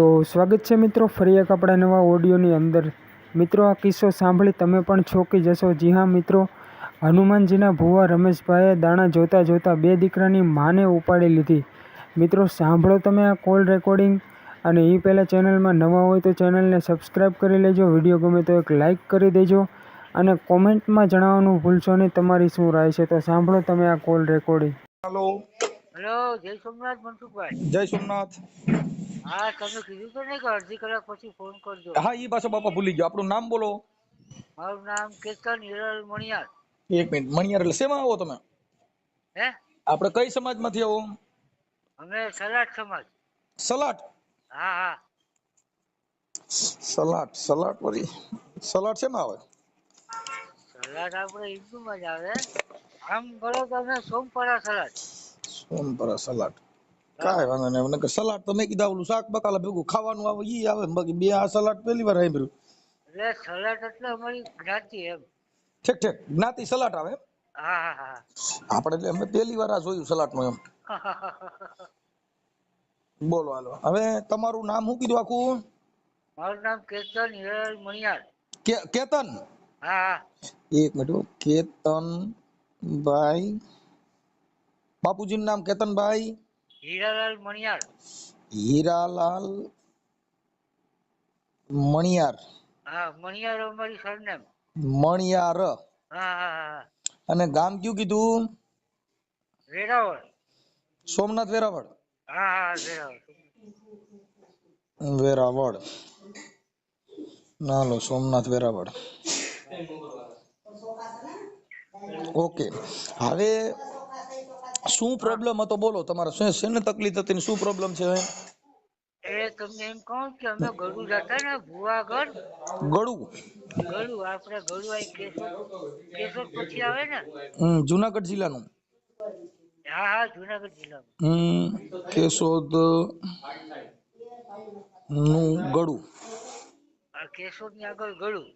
તો સ્વાગત છે મિત્રો ફરી એક આપણા નવા ઓડિયોની અંદર। મિત્રો આ કિસ્સો સાંભળી તમે પણ ચોંકી જશો। જી હા મિત્રો, હનુમાનજીના ભુવા રમેશભાઈએ દાણા જોતા જોતા બે દીકરાની માને ઉપાડી લીધી। મિત્રો સાંભળો તમે આ કોલ રેકોર્ડિંગ। અને એ પહેલાં ચેનલમાં નવા હોય તો ચેનલને સબસ્ક્રાઈબ કરી લેજો, વિડીયો ગમે તો એક લાઇક કરી દેજો અને કોમેન્ટમાં જણાવવાનું ભૂલશો નહીં તમારી શું રાય છે। તો સાંભળો તમે આ કોલ રેકોર્ડિંગ। હેલો હેલો, જય સોમનાથ મનસુખભાઈ। જય સોમનાથ। હા, તમે કીધું તો નહીં કે અડધી કલાક પછી ફોન કરજો। હા, ઈ પાછો બાપા ભૂલી ગયો। આપણું નામ બોલો। મારું નામ કેતન હિરલ મણિયાર। એક મિનિટ, મણિયાર એટલે શેમાં આવો તમે? હે? આપણે કઈ સમાજમાંથી આવો? અમે સલાટ સમાજ। સલાટ? હા હા। સલાટ સલાટ વળી સલાટ શેમાં આવે? સલાટ આપણે હિન્દુમાં જ આવે। આમ બોલો તો અમે સોમપરા સલાટ। સોમપરા સલાટ। હા, કાંઈ વાંધો નહીં। નકર સલાટ તો મેં કીધા ઓલું શાક બકાલા ભેગું ખાવાનું આવે ઈ આવે, બાકી બે આ સલાટ પહેલી વાર સાંભળ્યું। એટલે સલાટ એટલે અમારી જ્ઞાતિ એમ। ઠીક ઠીક, જ્ઞાતિ સલાટ આવે એમ? હા હા હા। આપણે એટલે અમે પહેલી વાર આ જોયું સલાટનું એમ। બોલો હાલો, હવે તમારું નામ શું કીધું આખું? મારું નામ કેતન હિરલ મણિયાર। કેતન? હા હા। એક મિનિટ હો, કેતનભાઈ, બાપુજીનું નામ કેતનભાઈ હીરાલાલ મણિયાર। હીરાલાલ મણિયાર। હા, મણિયાર અમારી સરનેમ। મણિયાર। હા હા હા। અને ગામ કયું કીધું? વેરાવળ। સોમનાથ વેરાવળ? હા હા, વેરાવળ। વેરાવળ, નાલો સોમનાથ વેરાવળ। ઓકે, હવે શું પ્રોબ્લેમ હતો બોલો? તમારે શેને તકલીફ હતી ને શું પ્રોબ્લેમ છે? એ તમને એમ કહું કે અમે ગળું જતા ને ભુવાગઢ, ગળું? ગળું આપણે ગળું અહીં કેશોદ, કેશોદ પછી આવે ને? જુનાગઢ જિલ્લાનું? હા હા, જુનાગઢ જિલ્લામાં। કેશોદ નું ગળું? આ કેશોદ ની આગળ ગળું।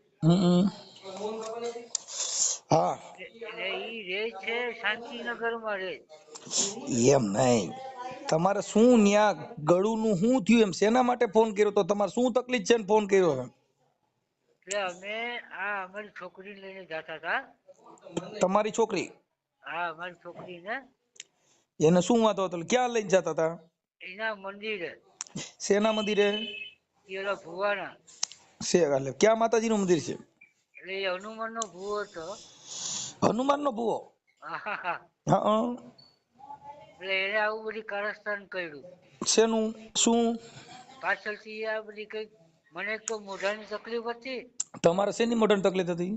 હા, એટલે ઈ રે છે શાંતિનગર માં રે। એમ નહીં, તમારે શું ન્યા ગળું નું શું થયું એમ? શેના માટે ફોન કર્યો તો? તમારે શું તકલીફ છે ને ફોન કર્યો? એટલે અમે આ અમારી છોકરી લઈને જતા હતા। તમારી છોકરી? હા, અમારી છોકરીને એને શું વાંધો હતો? ક્યાં લઈને જતા હતા? એના મંદિરે। શેના મંદિરે? એલા ભુવાના। છે એટલે ક્યાં માતાજી નું મંદિર છે? એટલે એ હનુમાન નો ભુવો હતો। હનુમાન નો ભુવો? હા હા હા। હા। એટલે એને આવું બધી કારસ્તાન કર્યું। શેનું શું? પાછળથી આ બધી કઈક મને એક તો મોઢાની તકલીફ હતી। તમારે શેની મોઢાની તકલીફ હતી?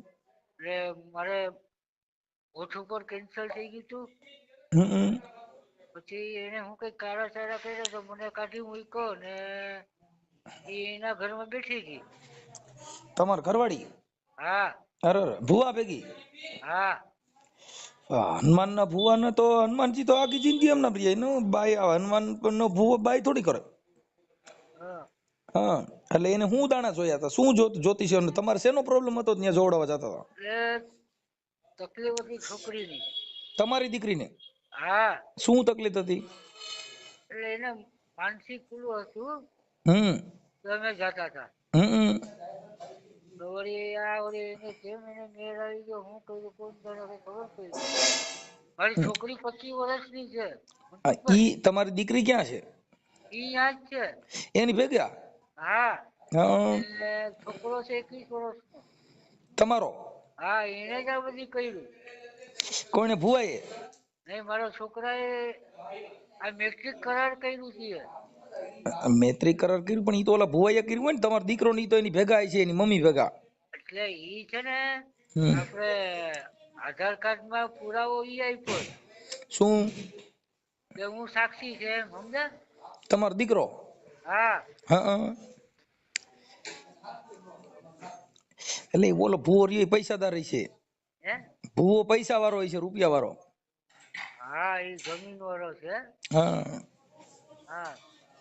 એટલે મારે હોઠ ઉપર કેન્સર થઈ ગયું હતું। પછી એને હું કઈક કાળા સારા કર્યા તો મને કાઢી મૂક્યો ને એના ઘરમાં બેઠી હતી। તમાર ઘરવાળી? હા અરે ભુવા ભેગી? હા। હનુમાન ના ભુવા ને તો હનુમાનજી તો આખી જિંદગી એમના પ્રિય નો બાઈ, હનુમાન નો ભુવો બાઈ થોડી કરે। હા। હા, એટલે એને હું દાણા જોયા હતા? શું જોતી છે? તમારે શેનો પ્રોબ્લેમ હતો ત્યાં જોડાવા જતા હતા? એટલે તકલીફ હતી છોકરીની। તમારી દીકરીને હા। શું તકલીફ હતી? એટલે એને માનસિક પેલું હતું તો અમે જતા હતા। તો વળી આ વળી એને જેમ એને મેળ આવી ગયો, હું કહ્યું કોણ જાણે ખબર પડી। મારી છોકરી 25 વર્ષની છે। ઈ તમારી દીકરી ક્યાં છે? ઈ યાદ છે એની ભેગા? હા। હા, એટલે છોકરો છે 21 વર્ષનો। તમારો? હા, એને જ આ બધી કર્યું। કોને? ભુવાએ? નહીં, મારા છોકરાએ આ મેટ્રિક કરાર કર્યું છે। મૈત્રી કરાર કર્યું પણ ઈ તો ઓલા ભુવાએ કર્યું હોય ને? તમારો દીકરો ની તો એની ભેગા છે, એની મમ્મી ભેગા। એટલે ઈ છે ને આપણે આધાર કાર્ડ માં પુરાવો ઈ આપ્યો શું? કે હું સાક્ષી છે એમ, સમજ્યા? તમારો દીકરો? હા। હા, એટલે ઓલો ભુવો રહ્યો પૈસાદાર છે? હે? ભુવો પૈસા વાળો હોય છે, રૂપિયા વાળો? હા, એ જમીન વાળો છે। હા। હા,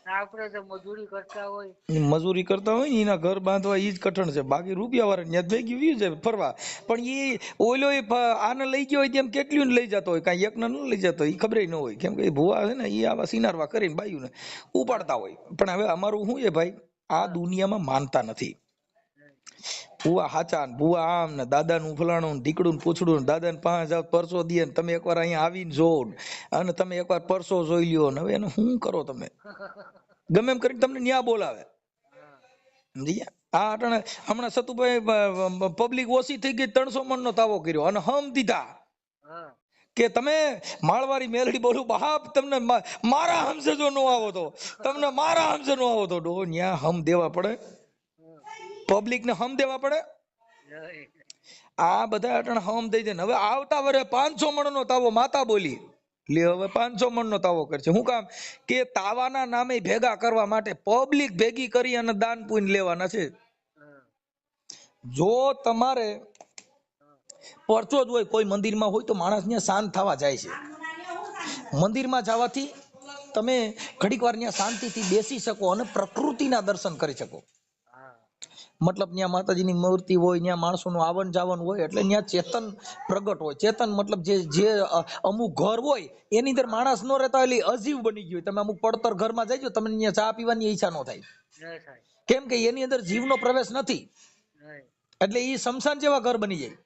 આપણે તો મજૂરી કરતા હોય. મજૂરી કરતા હોય ને એના ઘર બાંધવા ઈ જ કઠણ છે, બાકી રૂપિયા વાળા ત્યાં ભેગી વ્યુ છે ફરવા. પણ એ ઓલો આને લઈ ગયો હોય તેમ કેટલું લઈ જતો હોય, કાંઈ એકને ન લઈ જતો એ ખબર ન હોય, કેમ કે એ ભુવા છે ને એ આવા સિનારવા કરીને બાયુને ઉપાડતા હોય. પણ હવે અમારું શું છે ભાઈ, આ દુનિયામાં માનતા નથી. ભુવા હાચા ને ભુવા આમ ને દાદાનું ફલાણું ને ઢીકડું ને પૂછડું ને દાદાને 5000 પરસો દે ને તમે એકવાર અહીંયા આવીને જોવો અને તમે એકવાર પરસો જોઈ લ્યો ને હવે એને શું કરો તમે, ગમે એમ કરીને તમને ન્યા બોલાવે. આ અટાણે હમણાં સતુભાઈ પબ્લિક ઓછી થઈ ગઈ, 300 મણનો તાવો કર્યો અને હમ દીધા કે તમે માળવારી મેલડી બોલું બાપ, તમને મારા હમસે જો ન આવો તો, તમને મારા હમસે ન આવો તો ડો ન્યા હમ દેવા પડે, પબ્લિક ને હમ દેવા પડે. આ બધા અટાણે હમ દઈ દે. હવે આવતા વરે 500 મણનો તાવો માતા બોલી લે, હવે 500 મણનો તાવો કરશે. શું કામ કે તાવાના નામે ભેગા કરવા માટે પબ્લિક ભેગી કરી અને દાન પુણ્ય લેવાના છે. જો તમારે પરચો જ હોય, કોઈ મંદિરમાં હોય તો માણસ ત્યાં શાંત થવા જાય છે. મંદિરમાં જવાથી તમે ઘડીક વાર ત્યાં શાંતિથી બેસી શકો અને પ્રકૃતિના દર્શન કરી શકો. મતલબ ત્યાં માતાજીની મૂર્તિ હોય, ત્યાં માણસોનું આવન જાવન હોય, એટલે ત્યાં ચેતન પ્રગટ હોય. ચેતન મતલબ જે અમુક ઘર હોય એની અંદર માણસ નો રહેતા એટલે અજીવ બની ગયો. તમે અમુક પડતર ઘરમાં જઈજો, તમને ત્યાં ચા પીવાની ઈચ્છા ન થાય, કેમ કે એની અંદર જીવનો પ્રવેશ નથી, એટલે એ શમશાન જેવા ઘર બની જાય.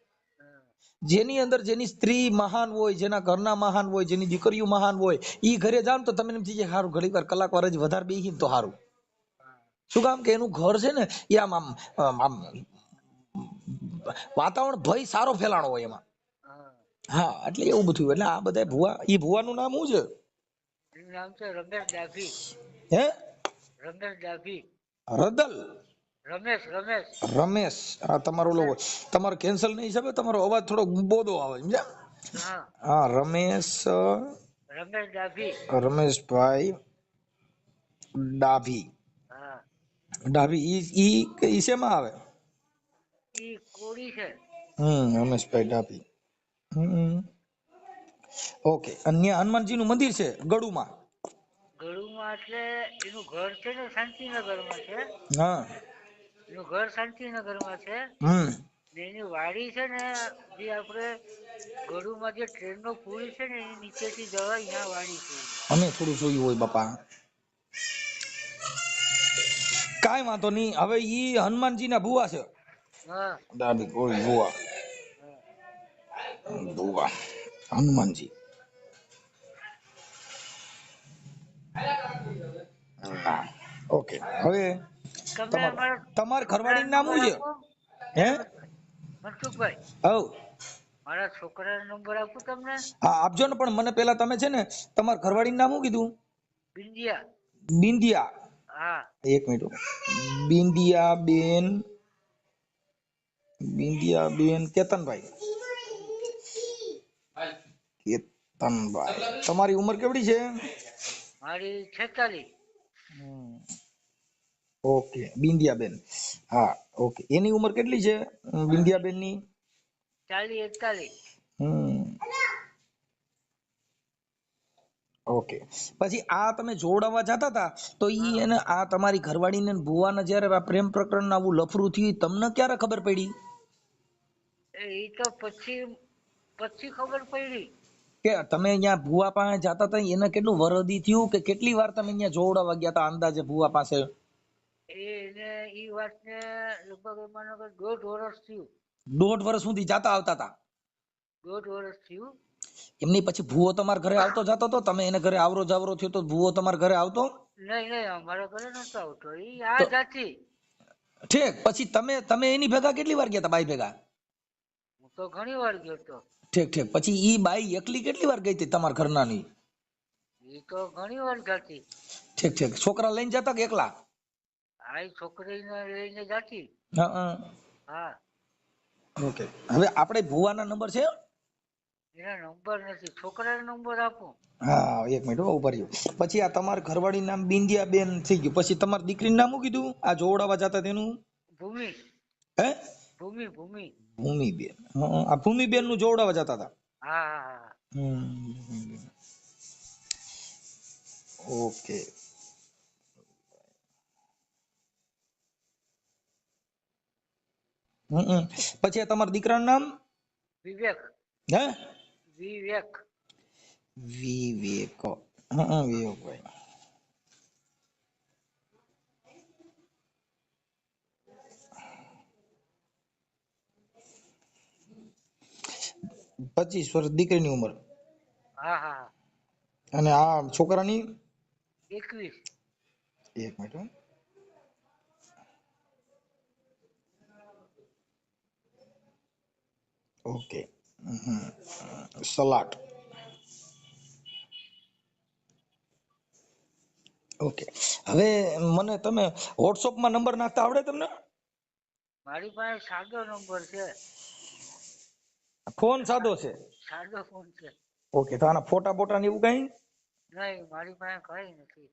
જેની અંદર જેની સ્ત્રી મહાન હોય, જેના ઘરના મહાન હોય, જેની દીકરીઓ મહાન હોય, ઈ ઘરે જાવ તો તમે એમ થઈ જાય સારું ઘડીક વાર કલાક વાર જ વધારે બેસી તો સારું. શું કામ કે એનું ઘર છે ને એ આમ વાતાવરણ ભય સારો ફેલાણો હોય એમાં. હા, એટલે એવું બધું. એટલે આ બધા ભુવા, ઈ ભુવાનું નામ શું છે? નામ છે રમેશ ડાભી. હે? રમેશ ડાભી. રદલ રમેશ રમેશ. આ તમારો લોગો તમારો કેન્સલ નહીં હિસાબે તમારો અવાજ થોડો બોધો આવે, સમજ્યા? હા, રમેશ ડાભી. રમેશભાઈ ડાભી. ડાભી ઈ શેમાં આવે? ઈ કોડી છે. રમેશભાઈ ડાભી. ઓકે. અન્ય હનુમાનજીનું મંદિર છે ગળુમાં. ગળુમાં એટલે એનું ઘર છે ને શાંતિનગરમાં છે. હા, એનું ઘર શાંતિનગરમાં છે. એની વાડી છે ને જે આપણે ગળુમાં જે ટ્રેનનો પુલ છે ને એની નીચેથી જવાય, અહીંયા વાડી છે. અમે થોડું જોયું હોય બાપા, કાંઈ વાંધો નહીં. હવે ઈ હનુમાનજીના ભુવા છે. ડાભી કોઈ ભુવા હનુમાનજી. ઓકે. હવે તમાર ઘરવાળીનું નામ શું છે? હે મનસુખભાઈ? હવ મારા છોકરાનો નંબર આપું તમને? હા, આપજો ને. પણ મને પેલા તમે છે ને તમારા ઘરવાળીનું નામ શું કીધું? બિંદિયા. બિંદિયા. હા, એક મિનિટ. બિંદિયા બેન. બિંદિયા બેન કેતનભાઈ. કેતનભાઈ, તમારી ઉંમર કેવડી છે? મારી 46. ઓકે, બિંદિયાબેન. હા, ઓકે. એની ઉંમર કેટલી છે બિંદિયાબેન ની? 40-41. ઓકે. પછી આ તમે જોડાવા જતા હતા તો ઈ એને આ તમારી ઘરવાળીને ભુવાને જયારે પ્રેમ પ્રકરણ આવું લફરું થયું તમને ક્યારે ખબર પડી? એ તો પછી ખબર પડી કે તમે અહીંયા ભુવા પાસે જતા હતા એને કેટલું વરદી થયું, કે કેટલી વાર તમે અહીંયા જોડાવા ગયા હતા અંદાજે ભુવા પાસે? એને ઈ વાતને લગભગ માનો કે 1.5 વર્ષ થયું. 1.5 વર્ષ સુધી જાતા આવતા હતા? 1.5 વર્ષ થયું. એમની પછી ભુવો તમારા ઘરે આવતો જતો હતો? તમે એને ઘરે આવરો જાવરો થયો તો ભુવો તમારા ઘરે આવતો? નહીં, અમારા ઘરે નતો આવતો. ઈ આ જાતી. ઠીક. પછી તમે એની ભેગા કેટલી વાર ગયા હતા બાઈ ભેગા? હું તો ઘણી વાર ગયો તો. ઠીક. પછી ઈ બાઈ એકલી કેટલી વાર ગઈ હતી તમારા ઘરનાની? ઈ તો ઘણી વાર જાતી. ઠીક. છોકરા લઈને જતા કે એકલા? આ છોકરીને લઈને જાતી. હા. ઓકે. હવે આપણે ભુવાના નંબર છે? એના નંબર નથી. છોકરાનો નંબર આપું? હા, એક મિનિટ ઉભા રહ્યો. પછી આ તમારા ઘરવાળી નામ બિંદિયાબેન થઈ ગયું. પછી તમારી દીકરીનું નામ શું કીધું આ જોડાવા જતા તેનું? ભૂમિ. હે? ભૂમિબેન. આ ભૂમિબેન નું જોડાવા જતા હતા? હા. ઓકે. પછી આ તમારા દીકરાનું નામ? વિવેક. હે? વિવેક. વિવેક. વિવેકભાઈ. પચીસ વર્ષ દીકરીની ઉંમર. હા હા. અને આ છોકરાની? 21. એક મિનિટ હો. ઓકે. સલાટ. ઓકે. હવે મને તમે વોટ્સઅપમાં નંબર નાખતા આવડે તમને? મારી પાસે સાદો નંબર છે. ફોન સાદો છે? સાદો ફોન છે. ઓકે. તો આના ફોટા બોટા ને એવું કઈ? નહીં, મારી પાસે કઈ નથી.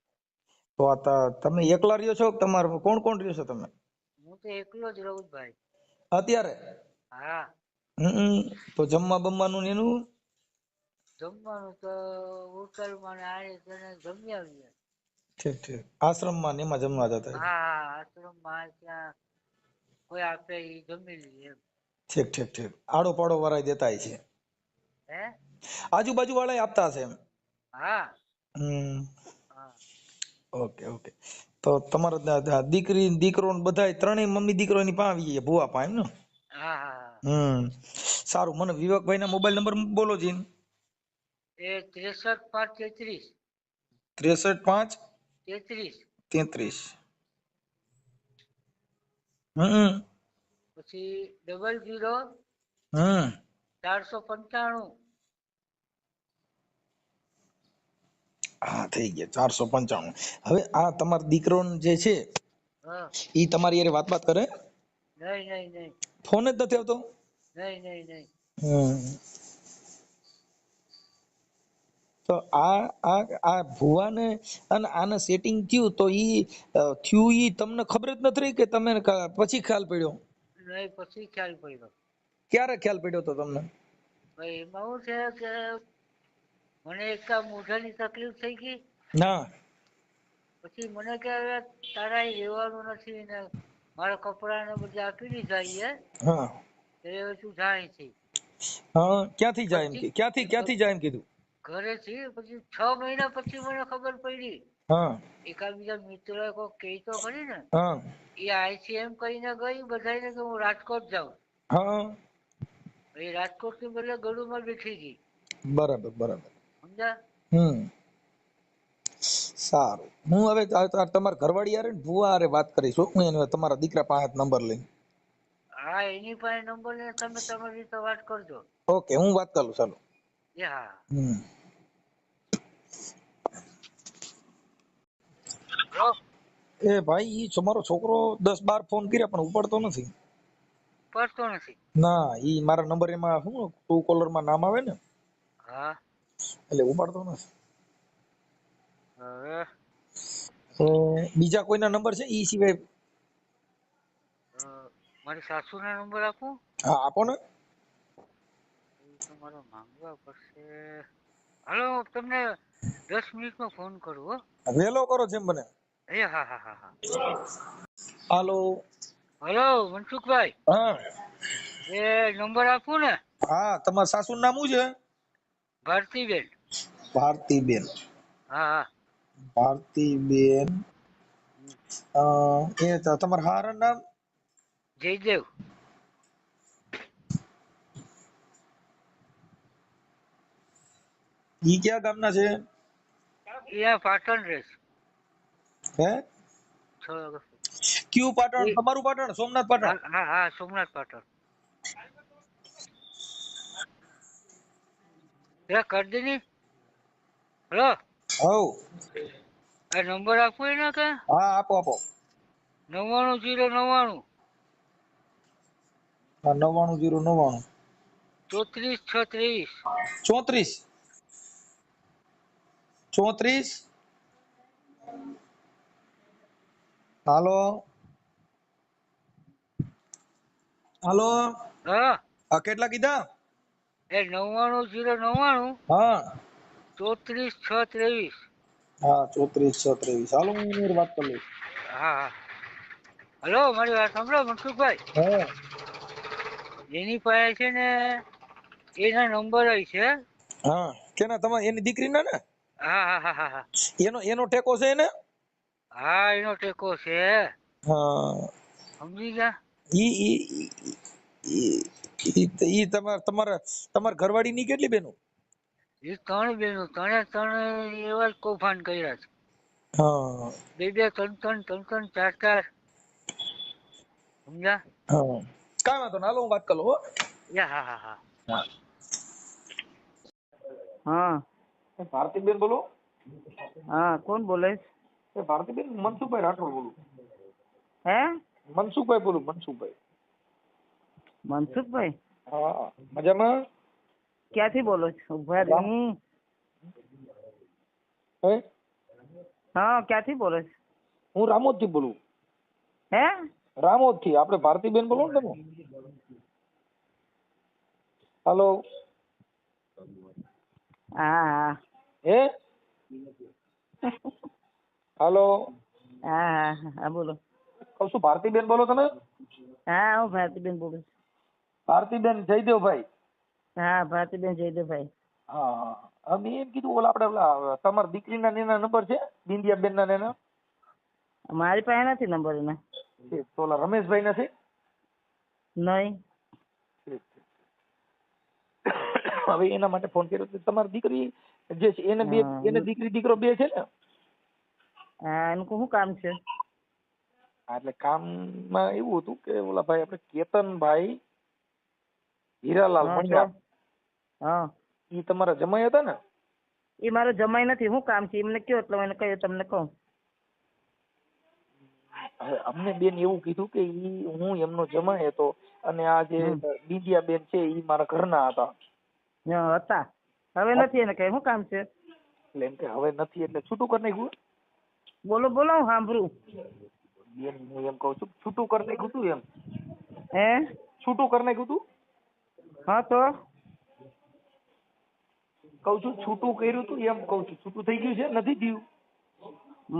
તો આ તમે એકલા રહ્યો છો? તમારે કોણ કોણ રહ્યો છો તમે? હું તો એકલો જ રહું ભાઈ અત્યારે? હા. તો જમવા બમવાનું ને એનું? જમવાનું તો હોટલમાં ને આને તેને જમી આવીએ. ઠીક ઠીક. આશ્રમમાં ને એમાં જમવા જતા? હા, આશ્રમમાં ત્યાં કોઈ આપે એ જમી લઈએ એમ. ઠીક ઠીક ઠીક. આડો પાડો વાળા દેતા છે? હે? આજુબાજુ વાળા આપતા હશે એમ? હા. હા. Okay okay. તો તમારા દીકરી દીકરો બધા ત્રણેય મમ્મી દીકરોની પાસે આવી જાય ભુવા પાસે એમ ને? હા હા. સારું. મને વિવેકભાઈ ના મોબાઈલ નંબર બોલો જીન. એ 63 63 5 33. 33. પછી 00 હમ 495. હા થઈ ગયા 495. હવે આ તમારો દીકરો જે છે હા. ઈ તમારી યારે વાત કરે? નહીં. ફોન જ નથી આવતો? નહીં. તો આ ભુવાને અને આને સેટિંગ થયું તો ઈ થયું ઈ તમને ખબર જ નથી રહી કે તમે પછી ખ્યાલ પડ્યો? નહીં, પછી ખ્યાલ પડ્યો. ક્યારે ખ્યાલ પડ્યો તો તમને? ભાઈ એમાં શું છે કે મને એક મોઢાની તકલીફ થઈ ગઈ. ના. પછી મને કે હવે તારા રહેવાનું નથી ને મારા કપડા ને બધા આપી દીધા છે. હા. હવે તું જાય છે. હા. ક્યાંથી જાય એમ પછી ક્યાંથી જાય એમ કીધું? ઘરેથી. પછી 6 મહિના પછી મને ખબર પડી. હા. એકાબીજા મિત્ર કોઈ કહી તો ખરી ને. હા. એ આઈસીએમ કહીને ગઈ બધાને કે હું રાજકોટ જાઉં. હા. એ રાજકોટ ની બદલે ગળુમાં બેઠી ગઈ. બરાબર. સમજ્યા? સારું. હું હવે તમારા ઘરવાળી યાર ભુવા હારે વાત કરીશું. હું એને તમારા દીકરા પાસે નંબર લઈ. હા, એની પાસે નંબર ને તમે તમારી રીતે વાત કરજો. ઓકે, હું વાત કરું. ચાલો. હા. એ ભાઈ ઈ તમારો છોકરો 10-12 ફોન કર્યા પણ ઉપાડતો નથી. પડતો નથી? ના, ઈ મારા નંબર એમાં શું ટ્રુ કોલર માં નામ આવે ને, હા, એટલે ઉપાડતો નથી. હવે બીજા કોઈના નંબર છે ઈ સિવાય? મારી સાસુ ના નંબર આપું? હા, આપો ને. તમારે માંગવા પડશે. હાલો, તમને 10 મિનિટમાં ફોન કરું હો. વેલો કરો જેમ બને. હા. હાલો. હલો મનસુખભાઈ. હા. એ નંબર આપું ને? હા, તમારા સાસુ નામ શું છે? ભારતીબેન. ભારતીબેન. હા. ભારતીબેન. એ તમારા હારા નામ? જયદેવ. ઈ ક્યાં ગામના છે? અહીંયા પાટણ રેસ. હે? કયું પાટણ? તમારું પાટણ? સોમનાથ પાટણ? હા, સોમનાથ પાટણ. કરી દેની. હલો. આ નંબર આપો એને કે? હા, આપો. 99 099 34 6 34 34. હાલો. હા. કેટલા કીધા? એ 99 099 હા. 34 6 23. હા, 34 6 23. હાલો, હું એની વાત કરી લઈશ. હા. હલો, મારી વાત સાંભળો મનસુખભાઈ. હા. જેની પાસે છે ને એના નંબર છે. હા કેના તમારે એની દીકરીના ને? હા હા હા હા હા એનો ટેકો છે એને? હા એનો ટેકો છે. હા સમજી ગયા? ઈ ઈ ઈ તમારા ઘરવાળીની કેટલી બેનો? એ 3 બેનો, ત્રણે એવા જ કૌભાંડ કર્યા છે. હા 2 3 4 સમજ્યા? હા કાંઈ વાંધો ના, હાલો હું વાત કરું હો. હા હા હા હા હા ભારતીબેન બોલો? હા કોણ બોલે? ભારતીબેન મનસુખભાઈ રાઠોડ બોલું. હે મનસુખભાઈ બોલું, મનસુખભાઈ. મનસુખભાઈ? હા મજામાં? ક્યાંથી બોલો છો? ઉભા રહી. હે હા ક્યાંથી બોલો છો? હું રામોદ થી બોલું. હે રામોદ થી. આપણે ભારતીબેન બોલો ને તમે? હાલો હા હા હે હાલો હા હા હા બોલો. કહું છું ભારતીબેન બોલો તમે? હા હું ભારતીબેન બોલું છું. ભારતીબેન જયદેવભાઈ. હા ભારતીબેન જયદેવભાઈ. હા હા મેં એમ કીધું ઓલા આપણે ઓલા તમારી દીકરીના એના નંબર છે બિંદિયાબેન ના એના? મારી પાસે નથી નંબર એના. તો ઓલા રમેશભાઈ ના છે? નહીં. હવે એના માટે ફોન કર્યો. તમારી દીકરી જે છે એને બે, એને દીકરી દીકરો બે છે ને? હા એનું શું કામ છે? એટલે કામમાં એવું હતું કે ઓલા ભાઈ આપણે કેતનભાઈ હીરાલાલ હા તો મણિયાર, હા ઈ તમારા જમાઈ હતા ને? એ મારો જમાઈ નથી. શું કામ છે એમને કયો એટલે એને કહ્યું તમને કહું. હવે અમને બેન એવું કીધું કે ઈ હું એમનો જમાઈ હતો અને આ જે બિંદિયા બેન છે ઈ મારા ઘરના હતા. હતા. હવે નથી એને કઈ શું કામ છે? એટલે એમ કે હવે નથી એટલે છૂટું કરી નાખ્યું? બોલો બોલો હું સાંભળું. બેન હું એમ કઉ છું છૂટું કરી નાખ્યું તું એમ? હે છૂટું કરી નાખ્યું તું? હા તો કઉ છું છૂટું કર્યું તું એમ કઉ છું. છૂટું થઈ ગયું છે નથી થયું?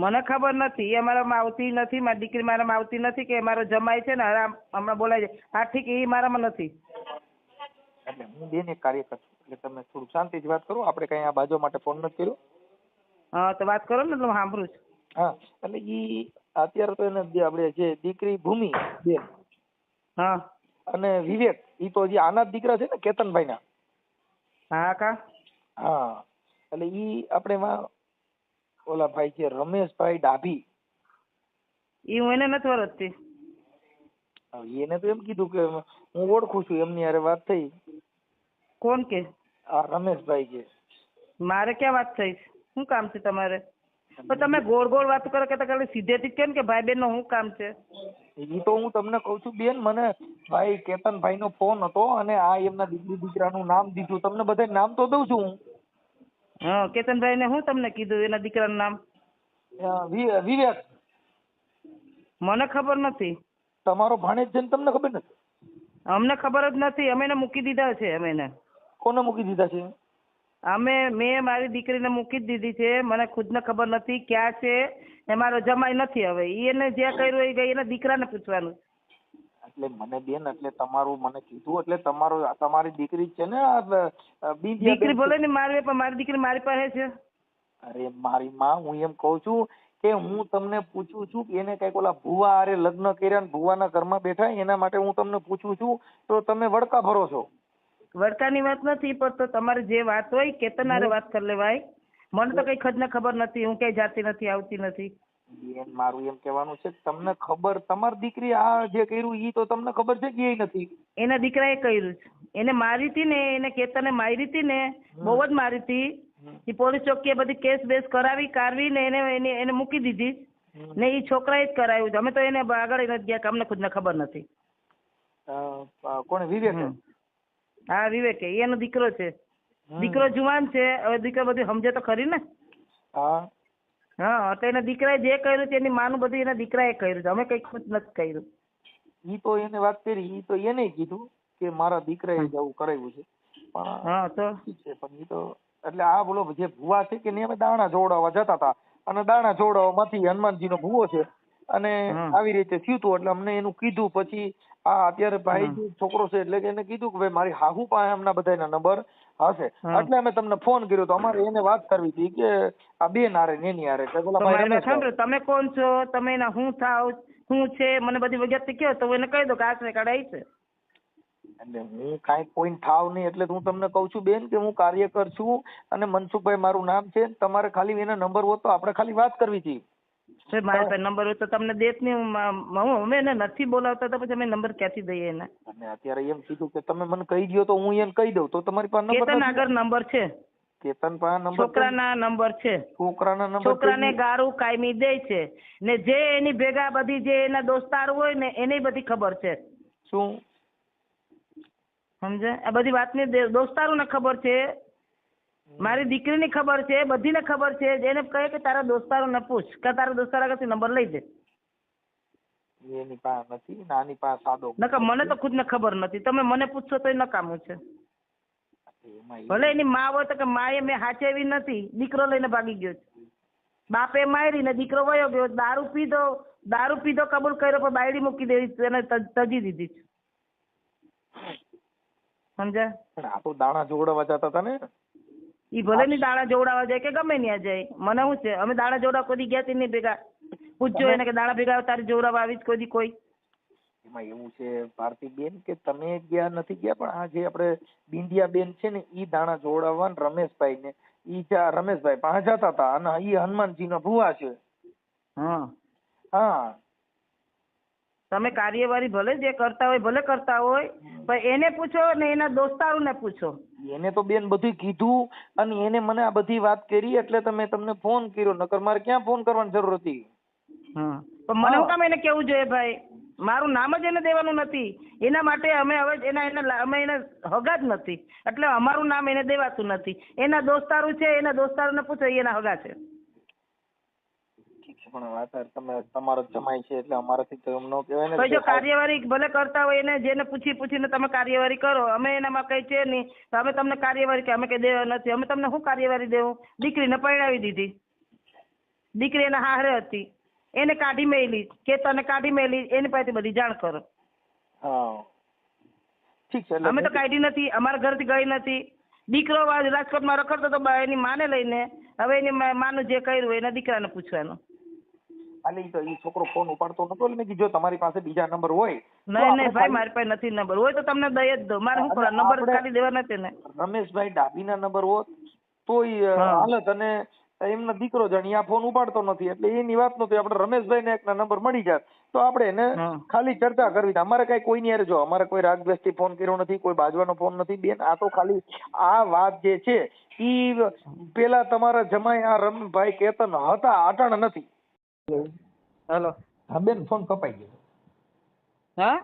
મને ખબર નથી. એ મારામાં આવતી નથી. મારી દીકરી મારામાં આવતી નથી કે મારો જમાઈ છે ને હમણાં બોલાય છે. હા ઠીક એ મારામાં નથી. એટલે હું બેન એક કાર્ય કરશું એટલે તમે થોડું શાંતિથી વાત કરો. આપણે કઈ આ બાજુ માટે ફોન નથી કર્યો. હા તો વાત કરો ને એટલે હું સાંભળું છું. હા એટલે ઈ અત્યારે તો એને આપણે જે દીકરી ભૂમિ બેન હા અને વિવેક ઈ તો જે આના જ દીકરા છે ને કેતનભાઈ ના? હા કા હા એટલે ઈ આપણે એમાં ઓલા ભાઈ છે રમેશભાઈ ડાભી. એ હું એને નથી ઓળખતી. એને તો એમ કીધું કે હું ઓળખું છું, એમની હારે વાત થઈ. કોણ કે? આ રમેશભાઈ છે. મારે ક્યાં વાત થઈ? શું કામ છે તમારે? પણ તમે ગોળ ગોળ વાત કરો કે ખાલી સીધેથી કેમ કે ભાઈ બેન નું શું કામ છે? ઈ તો હું તમને કઉ છું બેન, મને ભાઈ કેતનભાઈ નો ફોન હતો અને આ એમના દીકરી દીકરાનું નામ દીધું. તમને બધા નામ તો દઉં છું હું. હા કેતનભાઈ ને હું તમને કીધું એના દીકરાનું નામ? વિવેક. મને ખબર નથી. તમારો ભાણેજ છે ને તમને ખબર નથી? અમને ખબર જ નથી. અમે એને મૂકી દીધા છે. અમે એને કોને મૂકી દીધા છે? મેં મારી દીકરીને મૂકી જ દીધી છે. મને ખુદને ખબર નથી ક્યાં છે. એ મારો જમાઈ નથી. હવે એને જે કર્યું એ ગઈ એના દીકરાને પૂછવાનું. એટલે મને બેન એટલે તમારું મને કીધું એટલે તમારી દીકરી છે ને દીકરી ભલે ને મારી, પણ મારી દીકરી મારી પાસે છે. અરે મારી માં, હું એમ કઉ છું કે હું તમને પૂછું છું કે એને કઈક ઓલા ભુવા હારે લગ્ન કર્યા ને ભુવાના ઘરમાં બેઠા એના માટે હું તમને પૂછું છું તો તમે વડકા ભરો છો. વડકાની વાત નથી, પણ તો તમારે જે વાત હોય કેતન હારે વાત કરી લેવાય. મને તો કઈ ખજ ને ખબર નથી. હું કઈ જાતી નથી, આવતી નથી. બેન મારું એમ કહેવાનું છે તમને ખબર, તમારી દીકરી આ જે કર્યું ઈ તો તમને ખબર છે કે એ નથી? એના દીકરાએ કર્યું છે. એને મારી હતી ને, એને કેતને મારી હતી ને, બહુ જ મારી હતી. એ પોલીસ ચોકીએ બધી કેસ બેસ કાઢવી ને એને મૂકી દીધી ને એ છોકરાએ જ કરાવ્યું છે. અમે તો એને આગળ નથી ગયા કે અમને ખુદને ખબર નથી. કોને? વિવેક? હા વિવેક એનો દીકરો છે. દીકરો જુવાન છે. હવે દીકરો બધું સમજે તો ખરી ને. હા હા તો એના દીકરાએ જે કર્યું છે એની માનું બધું એના દીકરાએ કર્યું છે. અમે કઈ ખુદ નથી કર્યું. ઈ તો એને વાત કરી, ઈ તો એને કીધું કે મારા દીકરાએ જ આવું કરાવ્યું છે. પણ હા તો ઠીક છે, પણ ઈ તો એટલે આ બોલો જે ભુવા છે કે ને અમે દાણા જોડાવા જતા હતા અને દાણા જોડાવા માંથી હનુમાનજી નો ભુવો છે અને આવી રીતે થયું હતું એટલે અમને એનું કીધું. પછી આ અત્યારે ભાઈ છોકરો છે એટલે કે એને કીધું કે ભાઈ મારી હાહુ પાસે એમના બધાના નંબર હશે એટલે અમે તમને ફોન કર્યો તો અમારે એને વાત કરવી હતી કે આ બેન હારે ને એની હારે. તમે કોણ છો, તમે એના શું થાવ, શું છે, મને બધી વિગત કહો તો એને કહી દો કે આશરે કાર્ડ આવી છે. એટલે હું કાંઈ કોઈ થાવ નહીં એટલે હું તમને કઉ છું બેન કે હું કાર્યકર છું અને મનસુખભાઈ મારું નામ છે. તમારે ખાલી એના નંબર હોત તો આપણે ખાલી વાત કરવી હતી. મારા પાસે નંબર હોય તો તમને દેત નહીં. અમે એને નથી બોલાવતા તો પછી અમે નંબર ક્યાંથી દઈએ એને? અને અત્યારે એમ કીધું કે તમે મને કહી દો તો હું એને કહી દઉં તો તમારી પાસે નંબર કેતન આગળ નંબર છે. કેતન પાસે નંબર છોકરાના નંબર છે. છોકરાના નંબર છોકરાને ગારું કાયમી દે છે ને જે એની ભેગા બધી જે એના દોસ્તાર હોય ને એને બધી ખબર છે. શું સમજે? આ બધી વાતની દોસ્તારોને ખબર છે, મારી દીકરીની ખબર છે, બધીને ખબર છે. એને કહે કે તારા દોસ્તારોને પૂછ કે તારા દોસ્તાર આગળથી નંબર લઈ દે. એની પાસે નથી, નાની પાસે સાદો નકર મને તો ખુદ ને ખબર નથી. તમે મને પૂછશો તો એ નકામું છે. ભલે એની માં હોય તો કે માએ મેં હાચેવી નથી, દીકરો લઈને ભાગી ગયો છે. બાપે મારી ને દીકરો વયો ગયો. દારૂ પીધો કબૂલ કર્યો પણ બાયડી મૂકી દેવી એને તજી દીધી છે. સમજ્યા? આ તો દાણા જોડવા જતા હતા ને. ઈ ભલે ની દાણા જોડાવા જાય કે ગમે ત્યાં જાય, મને શું છે? અમે દાણા જોડાવા કોઈ ગયા હતી નહીં ભેગા. પૂછજો એને કે દાણા ભેગા તારી જોડાવા આવી કોઈ દી કોઈ? એમાં એવું છે ભારતી બેન કે તમે ગયા નથી ગયા પણ આ જે આપણે બિંદિયા બેન છે ને ઈ દાણા જોડાવવા રમેશભાઈ ને ઈ રમેશભાઈ પાસે જતા હતા અને ઈ હનુમાનજી નો ભુવા છે. હા તમે કાર્યવાહી ભલે જે કરતા હોય ભલે કરતા હોય પણ એને પૂછો ને એના દોસ્તારોને પૂછો. એને તો બેન બધું કીધું અને એને મને આ બધી વાત કરી એટલે તમે તમને ફોન કર્યો, નકર મારે ક્યાં ફોન કરવાની જરૂર હતી? પણ મને શું કામ એને કેવું જોઈએ ભાઈ? મારું નામ જ એને દેવાનું નથી. એના માટે અમે હવે અમે એને હગા જ નથી એટલે અમારું નામ એને દેવાતું નથી. એના દોસ્તારો છે, એના દોસ્તારોને પૂછો, એના હગા છે. પણ તમે તમારો જમાઈ છે એટલે અમારાથી તો એમ ન કહેવાય ને. જો કાર્યવાહી ભલે કરતા હોય એને જેને પૂછીને તમે કાર્યવાહી કરો. અમે એનામાં કઈ છે નહીં તો અમે તમને કાર્યવાહી કે અમે કઈ દેવા નથી. અમે તમને શું કાર્યવાહી દેવું? દીકરીને પરણાવી દીધી, દીકરી એના હારે હતી, એને કાઢી મેલી, કેતનને કાઢી મેલી, એની પાસેથી બધી જાણ કરો. ઠીક છે. અમે તો કાઢી નથી, અમારા ઘરથી ગઈ નથી. દીકરો રાજકોટમાં રખડતો તો એની માને લઈને હવે એની માનું જે કર્યું એના દીકરાને પૂછવાનું. આલી તો ઈ છોકરો ફોન ઉપાડતો નતો એટલે મેં કીધું જો તમારી પાસે બીજા નંબર હોય. નહીં ભાઈ મારી પાસે નથી નંબર. હોય તો તમને દઈ જ દો. મારે શું કરવા? નંબર ખાલી દેવા નથી ને. રમેશભાઈ ડાબીના નંબર હોત તોય હાલત અને એમનો દીકરો જાણી આ ફોન ઉપાડતો નથી એટલે એની વાત નહોતી. આપણે રમેશભાઈ ને એકના નંબર મળી જાય તો આપણે એને ખાલી ચર્ચા કરવી. અમારે કઈ કોઈની હારે જો અમારે કોઈ રાગદ્વેષથી ફોન કર્યો નથી, કોઈ બાજવાનો ફોન નથી બેન. આ તો ખાલી આ વાત જે છે ઈ પેલા તમારા જમાઈ આ રમભાઈ કેતન હતા, અટાણ નથી. હેલો. હા બેન ફોન કપાઈ ગયો. હા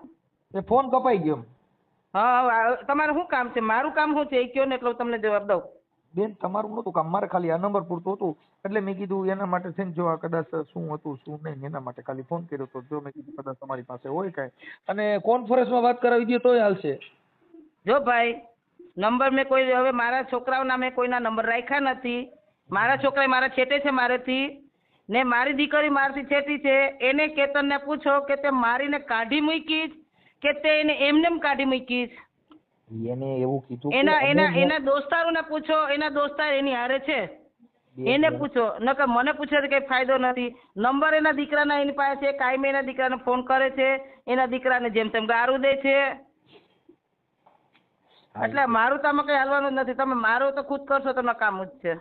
એ ફોન કપાઈ ગયો. હા તમારે શું કામ છે? મારું કામ શું છે એ કયો ને એટલે તમને જવાબ દઉં. બેન તમારું નતું કામ, મારે ખાલી આ નંબર પૂરતું હતું એટલે મેં કીધું એના માટે થઈને જો આ કદાચ શું હતું શું નહીં એના માટે ખાલી ફોન કર્યો હતો. જો મેં કીધું કદાચ તમારી પાસે હોય કાંઈ અને કોન્ફરન્સમાં વાત કરાવી દઈએ તોય હાલશે. જો ભાઈ નંબર મેં કોઈ હવે મારા છોકરાઓના મેં કોઈના નંબર રાખ્યા નથી. મારા છોકરા મારા છેટે છે મારેથી ને મારી દીકરી મારાથી છેટી છે. એને કેતનને પૂછો કે તે મારીને કાઢી મૂકીશ કે તે એને એમનેમ કાઢી મૂકીશ. એને એવું કીધું એના દોસ્તારોને પૂછો. એના દોસ્તાર એની હારે છે એને પૂછો. નકર મને પૂછે તો કઈ ફાયદો નથી. નંબર એના દીકરાના એની પાસે છે. કાયમી એના દીકરાને ફોન કરે છે. એના દીકરાને જેમ તેમ ગારું દે છે. એટલે મારું તો આમાં કઈ હાલવાનું જ નથી. તમે મારું તો ખુદ કરશો તો નકામું જ છે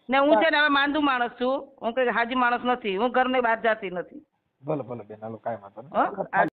ને. હું છે ને હવે માંદું માણસ છું. હું કઈ હાજી માણસ નથી. હું ઘરની બહાર જતી નથી. ભલે ભલે બેન હાલો કાંઈ વાંધો નહીં.